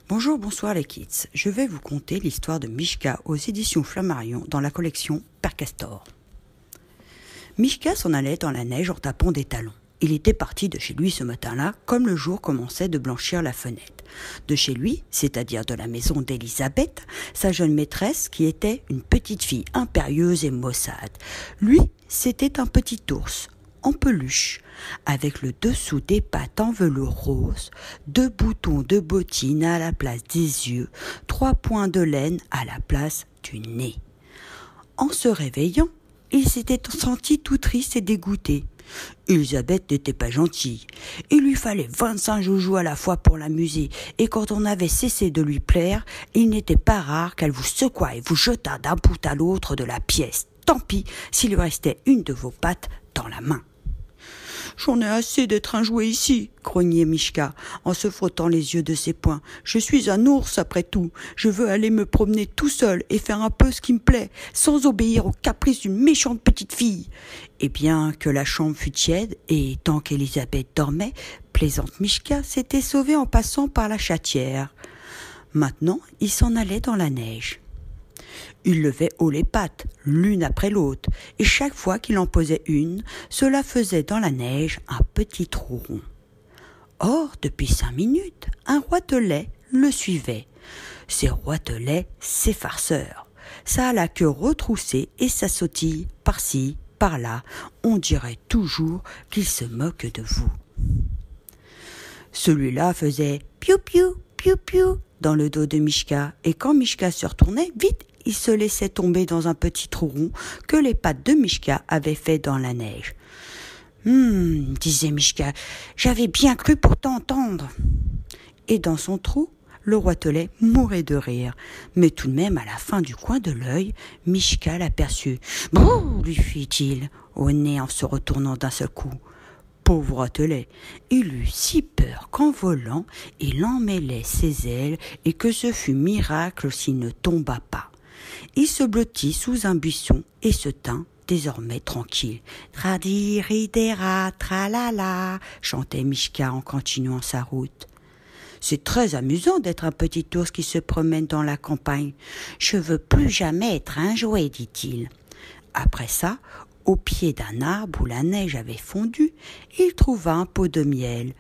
Bonjour, bonsoir les kids. Je vais vous conter l'histoire de Mishka aux éditions Flammarion dans la collection Père Castor. Mishka s'en allait dans la neige en tapant des talons. Il était parti de chez lui ce matin-là, comme le jour commençait de blanchir la fenêtre. De chez lui, c'est-à-dire de la maison d'Elisabeth, sa jeune maîtresse qui était une petite fille impérieuse et maussade. Lui, c'était un petit ours, en peluche, avec le dessous des pattes en velours rose, 2 boutons de bottines à la place des yeux, 3 points de laine à la place du nez. En se réveillant, il s'était senti tout triste et dégoûté. Elisabeth n'était pas gentille. Il lui fallait 25 joujoux à la fois pour l'amuser, et quand on avait cessé de lui plaire, il n'était pas rare qu'elle vous secoua et vous jeta d'un bout à l'autre de la pièce. Tant pis s'il lui restait une de vos pattes dans la main. « J'en ai assez d'être un jouet ici, » grognait Mishka, en se frottant les yeux de ses poings. « Je suis un ours après tout. Je veux aller me promener tout seul et faire un peu ce qui me plaît, sans obéir aux caprices d'une méchante petite fille. » Et bien que la chambre fût tiède, et tant qu'Elisabeth dormait, plaisante Mishka s'était sauvé en passant par la chatière. Maintenant, il s'en allait dans la neige. Il levait haut les pattes, l'une après l'autre, et chaque fois qu'il en posait une, cela faisait dans la neige un petit trou rond. Or, depuis 5 minutes, un roitelet le suivait. Ces roitelets, ces farceurs. Ça a la queue retroussée et ça sautille par-ci, par-là. On dirait toujours qu'il se moque de vous. Celui-là faisait piou-piou, piou-piou dans le dos de Mishka, et quand Mishka se retournait, vite, il se laissait tomber dans un petit trou rond que les pattes de Mishka avaient fait dans la neige. « disait Mishka, « j'avais bien cru pour t'entendre. » Et dans son trou, le roitelet mourait de rire. Mais tout de même, à la fin du coin de l'œil, Mishka l'aperçut. « Brrr !» lui fit-il au nez en se retournant d'un seul coup. Pauvre roitelet, il eut si peur qu'en volant, il emmêlait ses ailes et que ce fut miracle s'il ne tomba pas. Il se blottit sous un buisson et se tint désormais tranquille. « Tradiridera, tralala » chantait Mishka en continuant sa route. « C'est très amusant d'être un petit ours qui se promène dans la campagne. Je veux plus jamais être un jouet, dit-il. » Après ça, au pied d'un arbre où la neige avait fondu, il trouva un pot de miel.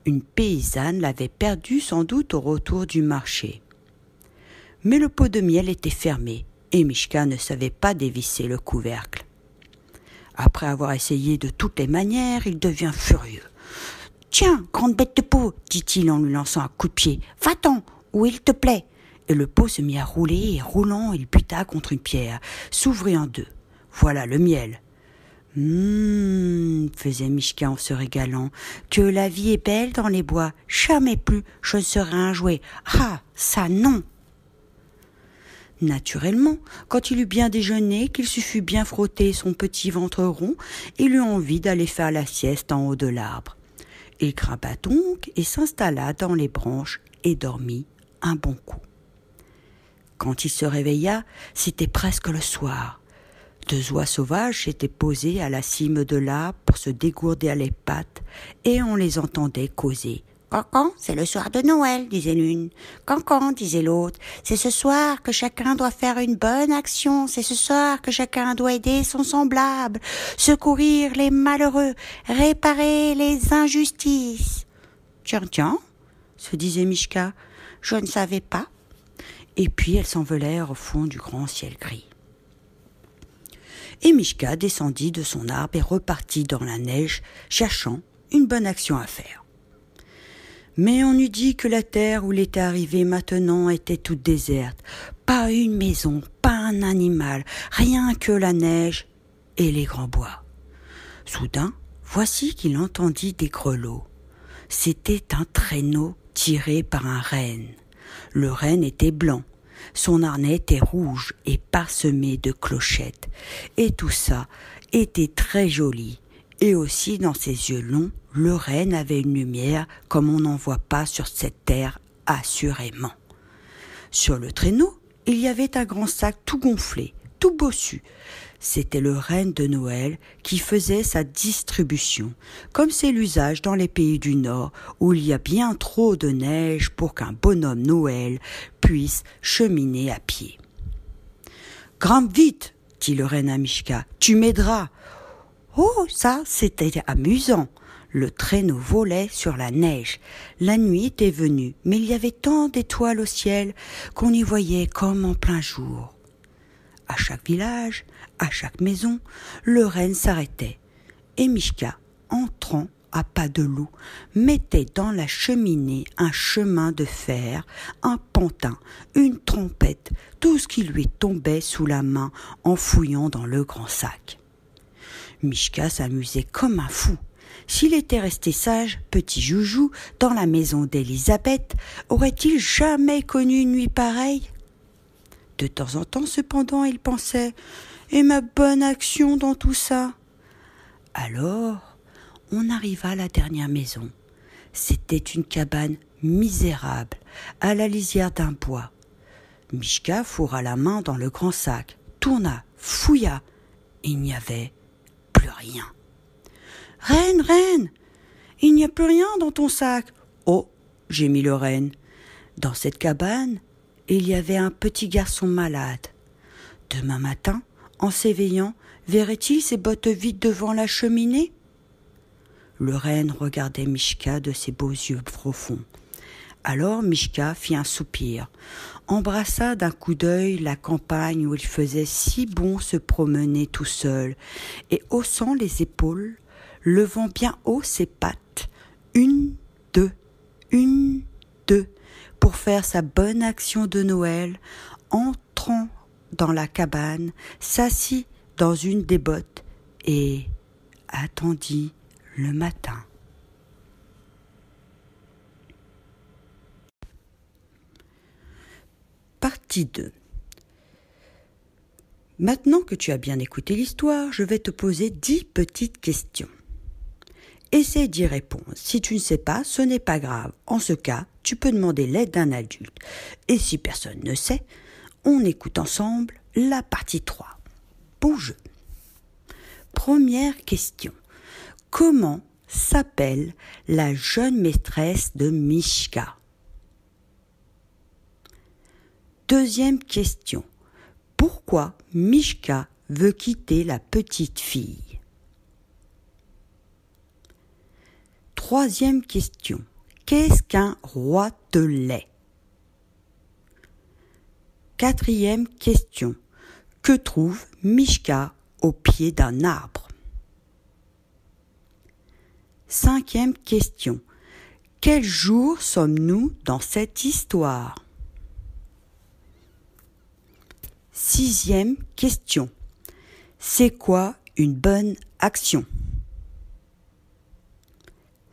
Une paysanne l'avait perdu sans doute au retour du marché. Mais le pot de miel était fermé et Mishka ne savait pas dévisser le couvercle. Après avoir essayé de toutes les manières, il devient furieux. « Tiens, grande bête de pot !» dit-il en lui lançant un coup de pied. « Va-t'en, où il te plaît !» Et le pot se mit à rouler et roulant, il buta contre une pierre, s'ouvrit en deux. Voilà le miel. « faisait Mishka en se régalant, « que la vie est belle dans les bois, jamais plus je ne serai un jouet. Ah, ça non !» Naturellement, quand il eut bien déjeuné, qu'il se fut bien frotté son petit ventre rond, il eut envie d'aller faire la sieste en haut de l'arbre. Il grimpa donc et s'installa dans les branches et dormit un bon coup. Quand il se réveilla, c'était presque le soir. 2 oies sauvages s'étaient posées à la cime de l'arbre pour se dégourdir les pattes et on les entendait causer. « Cancan, c'est le soir de Noël, disait l'une. Cancan, disait l'autre. C'est ce soir que chacun doit faire une bonne action. C'est ce soir que chacun doit aider son semblable, secourir les malheureux, réparer les injustices. »« Tiens, se disait Mishka, je ne savais pas. » Et puis elles s'envolèrent au fond du grand ciel gris. Et Mishka descendit de son arbre et repartit dans la neige, cherchant une bonne action à faire. Mais on eût dit que la terre où il était arrivé maintenant était toute déserte. Pas une maison, pas un animal, rien que la neige et les grands bois. Soudain, voici qu'il entendit des grelots. C'était un traîneau tiré par un renne. Le renne était blanc. Son harnais était rouge et parsemé de clochettes. Et tout ça était très joli. Et aussi dans ses yeux longs, le renne avait une lumière comme on n'en voit pas sur cette terre, assurément. Sur le traîneau, il y avait un grand sac tout gonflé, tout bossu. C'était le renne de Noël qui faisait sa distribution, comme c'est l'usage dans les pays du Nord où il y a bien trop de neige pour qu'un bonhomme Noël puisse cheminer à pied. « Grimpe vite !» dit le renne à Mishka, « tu m'aideras !» Oh, ça, c'était amusant. Le traîneau volait sur la neige. La nuit était venue, mais il y avait tant d'étoiles au ciel qu'on y voyait comme en plein jour. À chaque village, à chaque maison, le renne s'arrêtait. Et Mishka, entrant à pas de loup, mettait dans la cheminée un chemin de fer, un pantin, une trompette, tout ce qui lui tombait sous la main en fouillant dans le grand sac. Mishka s'amusait comme un fou. S'il était resté sage, petit joujou, dans la maison d'Élisabeth, aurait-il jamais connu une nuit pareille ? De temps en temps, cependant, il pensait « Et ma bonne action dans tout ça ?» Alors, on arriva à la dernière maison. C'était une cabane misérable, à la lisière d'un bois. Mishka fourra la main dans le grand sac, tourna, fouilla, et il n'y avait plus rien. « Reine, reine, il n'y a plus rien dans ton sac. »« Oh, gémit le renne. Dans cette cabane, il y avait un petit garçon malade. Demain matin, en s'éveillant, verrait-il ses bottes vides devant la cheminée ? » Le renne regardait Mishka de ses beaux yeux profonds. Alors Mishka fit un soupir, embrassa d'un coup d'œil la campagne où il faisait si bon se promener tout seul, et haussant les épaules, levant bien haut ses pattes, une, deux, pour faire sa bonne action de Noël, entrant dans la cabane, s'assit dans une des bottes et attendit le matin. Partie 2. Maintenant que tu as bien écouté l'histoire, je vais te poser 10 petites questions. Essaie d'y répondre. Si tu ne sais pas, ce n'est pas grave. En ce cas, tu peux demander l'aide d'un adulte. Et si personne ne sait, on écoute ensemble la partie 3. Bon jeu. Première question. Comment s'appelle la jeune maîtresse de Mishka ? Deuxième question. Pourquoi Mishka veut quitter la petite fille ? Troisième question. Qu'est-ce qu'un roi de lait ? Quatrième question. Que trouve Mishka au pied d'un arbre ? Cinquième question. Quel jour sommes-nous dans cette histoire ? Sixième question. C'est quoi une bonne action ?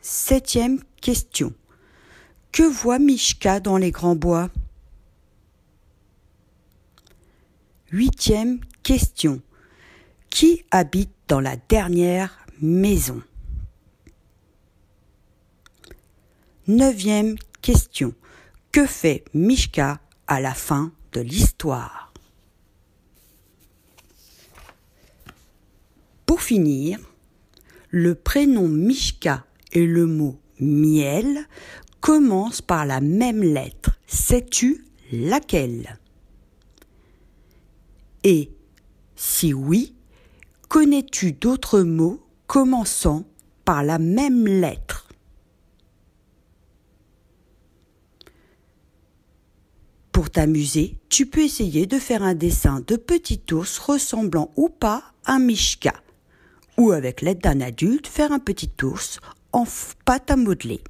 Septième question. Que voit Mishka dans les grands bois ? Huitième question. Qui habite dans la dernière maison ? Neuvième question. Que fait Mishka à la fin de l'histoire ? Pour finir, le prénom Mishka et le mot miel commencent par la même lettre. Sais-tu laquelle ? Et si oui, connais-tu d'autres mots commençant par la même lettre ? Pour t'amuser, tu peux essayer de faire un dessin de petit ours ressemblant ou pas à Mishka, ou avec l'aide d'un adulte, faire un petit ours en pâte à modeler.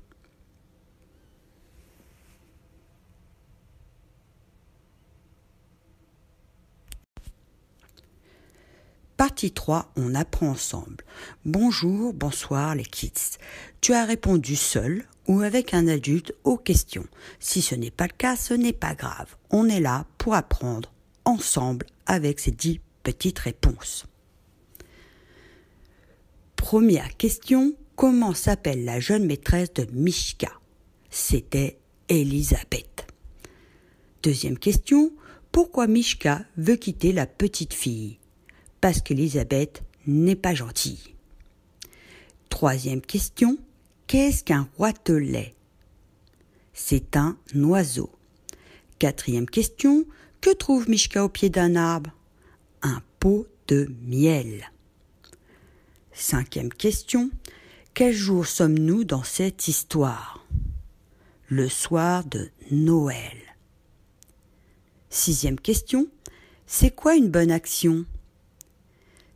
Partie 3, on apprend ensemble. Bonjour, bonsoir les kids. Tu as répondu seul ou avec un adulte aux questions. Si ce n'est pas le cas, ce n'est pas grave. On est là pour apprendre ensemble avec ces 10 petites réponses. Première question, comment s'appelle la jeune maîtresse de Mishka ? C'était Élisabeth. Deuxième question, Pourquoi Mishka veut quitter la petite fille? Parce qu'Elisabeth n'est pas gentille. Troisième question. Qu'est-ce qu'un roitelet? C'est un oiseau. Quatrième question. Que trouve Mishka au pied d'un arbre? Un pot de miel. Cinquième question. Quel jour sommes-nous dans cette histoire? Le soir de Noël. Sixième question. C'est quoi une bonne action?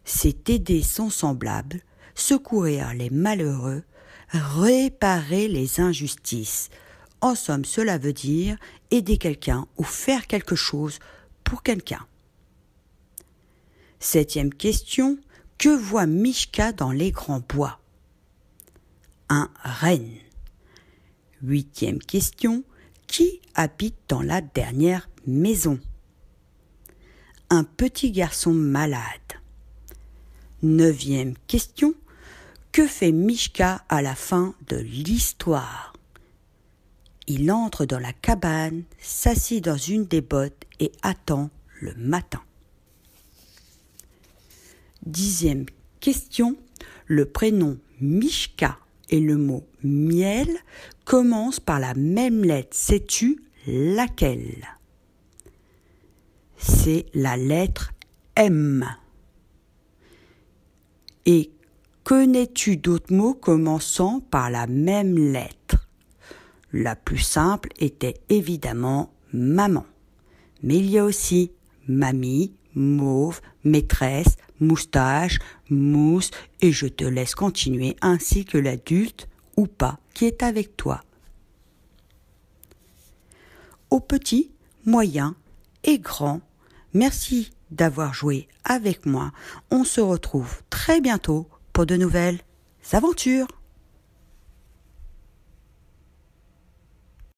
C'est aider son semblable, secourir les malheureux, réparer les injustices. En somme, cela veut dire aider quelqu'un ou faire quelque chose pour quelqu'un. Septième question. Que voit Mishka dans les grands bois? Un renne. Huitième question. Qui habite dans la dernière maison? Un petit garçon malade. Neuvième question. Que fait Mishka à la fin de l'histoire? Il entre dans la cabane, s'assied dans une des bottes et attend le matin. Dixième question. Le prénom Mishka et le mot miel commencent par la même lettre. Sais-tu laquelle? C'est la lettre M. Et connais-tu d'autres mots commençant par la même lettre? La plus simple était évidemment maman. Mais il y a aussi mamie, mauve, maîtresse, moustache, mousse, et je te laisse continuer, ainsi que l'adulte ou pas qui est avec toi. Aux petits, moyens et grands, merci d'avoir joué avec moi. On se retrouve très bientôt pour de nouvelles aventures.